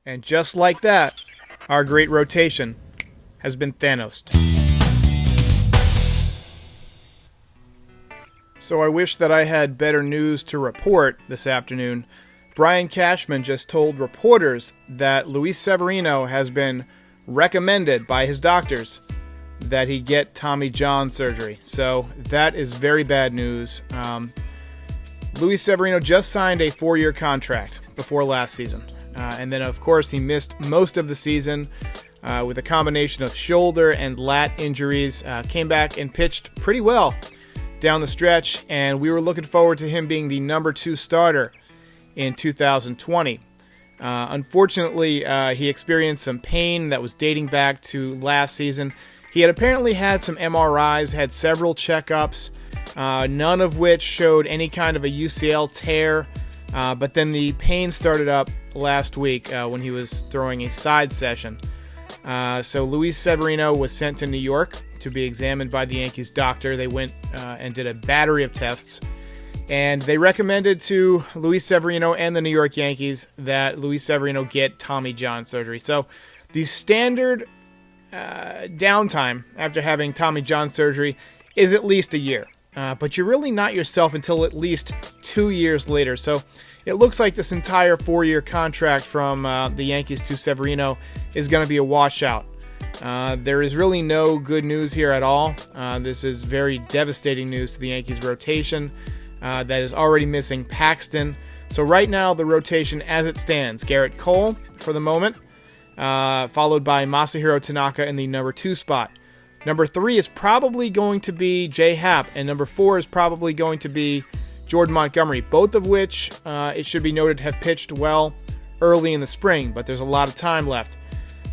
And just like that, our great rotation has been Thanos. So I wish that I had better news to report this afternoon. Brian Cashman just told reporters that Luis Severino has been recommended by his doctors that he get Tommy John surgery. So that is very bad news. Luis Severino just signed a 4-year contract before last season. And then, of course, he missed most of the season with a combination of shoulder and lat injuries. Came back and pitched pretty well down the stretch, and we were looking forward to him being the number 2 starter in 2020. Unfortunately, he experienced some pain that was dating back to last season. He had apparently had some MRIs, had several checkups, none of which showed any kind of a UCL tear, but then the pain started up last week when he was throwing a side session. So Luis Severino was sent to New York to be examined by the Yankees doctor. They went and did a battery of tests, and they recommended to Luis Severino and the New York Yankees that Luis Severino get Tommy John surgery. So the standard downtime after having Tommy John surgery is at least a year. But you're really not yourself until at least 2 years later. So it looks like this entire 4-year contract from the Yankees to Severino is going to be a washout. There is really no good news here at all. This is very devastating news to the Yankees rotation that is already missing Paxton. So right now, the rotation as it stands, Garrett Cole for the moment, followed by Masahiro Tanaka in the number 2 spot. Number 3 is probably going to be Jay Happ, and number 4 is probably going to be Jordan Montgomery, both of which, it should be noted, have pitched well early in the spring, but there's a lot of time left.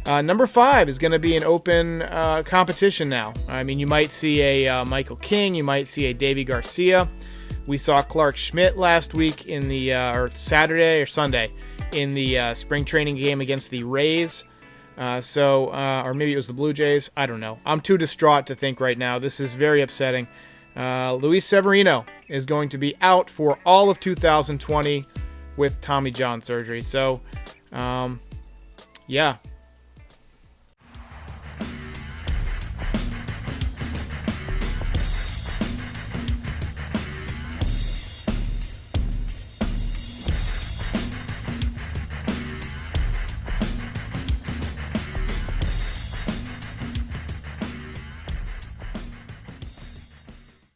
Number 5 is going to be an open competition now. I mean, you might see a Michael King, you might see a Davy Garcia. We saw Clark Schmidt last week in the, or Saturday or Sunday, in the spring training game against the Rays. Or maybe it was the Blue Jays. I don't know. I'm too distraught to think right now. This is very upsetting. Luis Severino is going to be out for all of 2020 with Tommy John surgery. So, yeah,